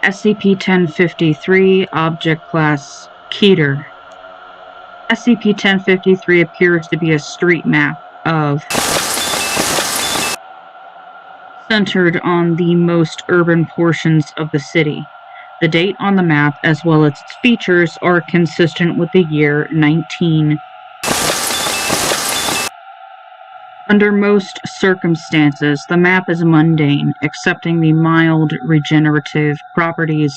SCP-1053 Object Class Keter. SCP-1053 appears to be a street map of centered on the most urban portions of the city. The date on the map, as well as its features, are consistent with the year 19. Under most circumstances, the map is mundane, excepting the mild regenerative properties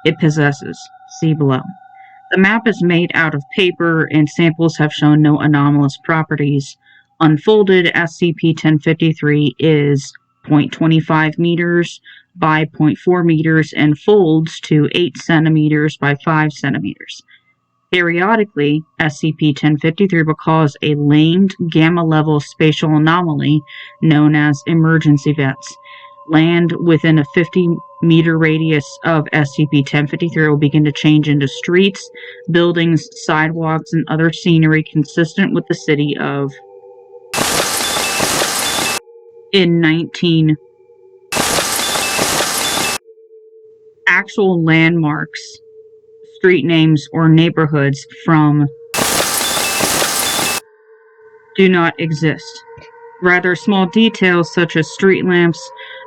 it possesses. See below. The map is made out of paper, and samples have shown no anomalous properties. Unfolded, SCP-1053 is 0.25 meters by 0.4 meters and folds to 8 centimeters by 5 centimeters. Periodically, SCP-1053 will cause a lamed gamma-level spatial anomaly known as emergence events. Land within a 50-meter radius of SCP-1053 will begin to change into streets, buildings, sidewalks, and other scenery consistent with the city of in 19. Actual landmarks, street names, or neighborhoods from do not exist. Rather, small details such as street lamps,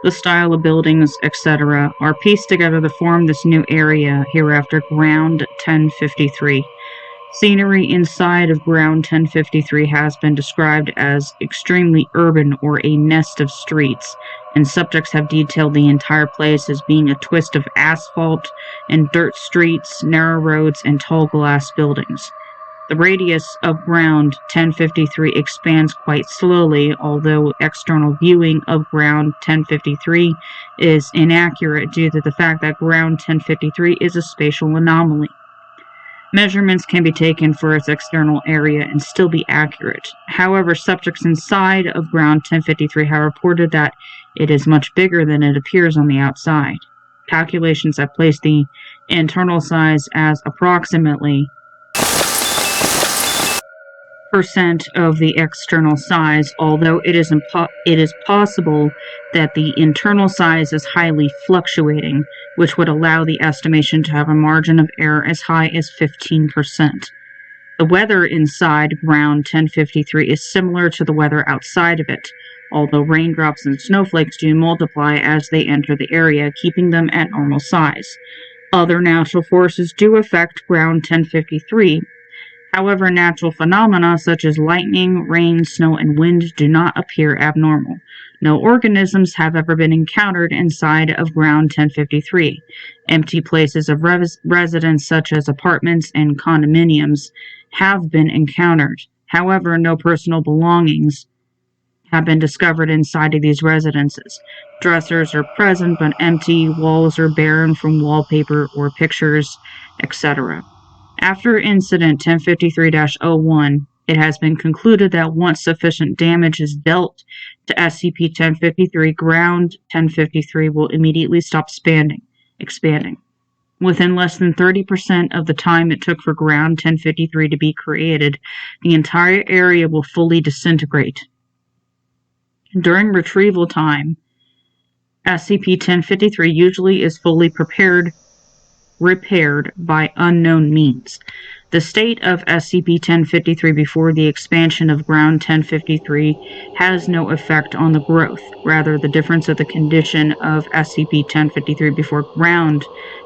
the style of buildings, etc. are pieced together to form this new area, hereafter Ground 1053. Scenery inside of Ground 1053 has been described as extremely urban or a nest of streets, and subjects have detailed the entire place as being a twist of asphalt and dirt streets, narrow roads, and tall glass buildings. The radius of Ground 1053 expands quite slowly, although external viewing of Ground 1053 is inaccurate due to the fact that Ground 1053 is a spatial anomaly. Measurements can be taken for its external area and still be accurate. However, subjects inside of Ground 1053 have reported that it is much bigger than it appears on the outside. Calculations have placed the internal size as approximately % of the external size, although it is possible that the internal size is highly fluctuating, which would allow the estimation to have a margin of error as high as 15%. The weather inside Ground 1053 is similar to the weather outside of it, although raindrops and snowflakes do multiply as they enter the area, keeping them at normal size. Other natural forces do affect Ground 1053. However, natural phenomena such as lightning, rain, snow, and wind do not appear abnormal. No organisms have ever been encountered inside of Ground 1053. Empty places of residence such as apartments and condominiums have been encountered. However, no personal belongings have been discovered inside of these residences. Dressers are present but empty, walls are barren from wallpaper or pictures, etc. After Incident 1053-01, it has been concluded that once sufficient damage is dealt to SCP-1053, Ground 1053 will immediately stop expanding. Within less than 30% of the time it took for Ground 1053 to be created, the entire area will fully disintegrate. During retrieval time, SCP-1053 usually is fully repaired by unknown means. The state of SCP-1053 before the expansion of Ground 1053 has no effect on the growth. Rather, the difference of the condition of SCP-1053 before Ground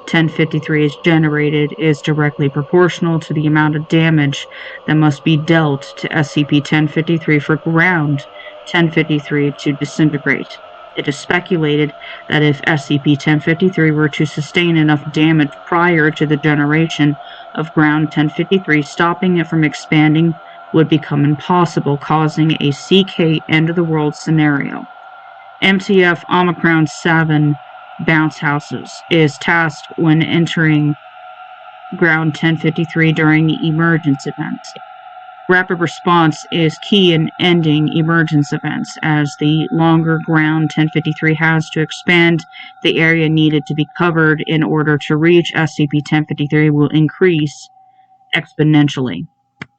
1053 is generated is directly proportional to the amount of damage that must be dealt to SCP-1053 for Ground 1053 to disintegrate. It is speculated that if SCP-1053 were to sustain enough damage prior to the generation of Ground 1053, stopping it from expanding would become impossible, causing a CK end-of-the-world scenario. MTF Omicron 7 Bounce Houses is tasked when entering Ground 1053 during the emergence events. Rapid response is key in ending emergence events, as the longer Ground 1053 has to expand, the area needed to be covered in order to reach SCP-1053 will increase exponentially.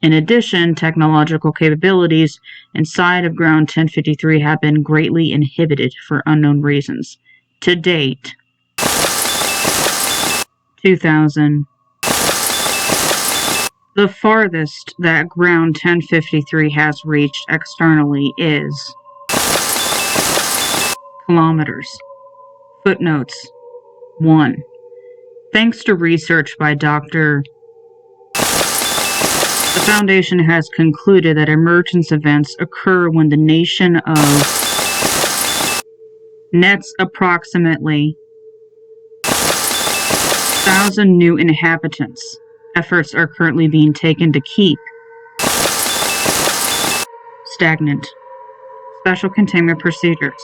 In addition, technological capabilities inside of Ground 1053 have been greatly inhibited for unknown reasons. To date, 2000. The farthest that ground 1053 has reached externally is kilometers. Footnotes. 1. Thanks to research by Dr. The Foundation has concluded that emergence events occur when the nation of nets approximately 1,000 new inhabitants. Efforts are currently being taken to keep stagnant. Special containment procedures.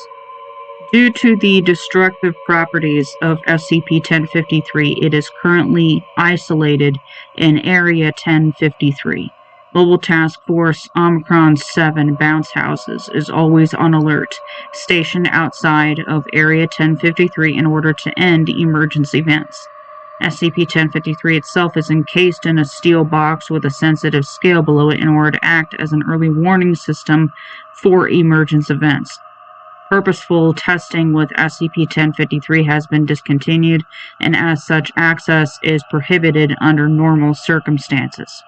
Due to the destructive properties of SCP-1053, it is currently isolated in Area 1053. Mobile Task Force Omicron 7 Bounce Houses is always on alert, stationed outside of Area 1053 in order to end emergency events. SCP-1053 itself is encased in a steel box with a sensitive scale below it in order to act as an early warning system for emergence events. Purposeful testing with SCP-1053 has been discontinued, and as such, access is prohibited under normal circumstances.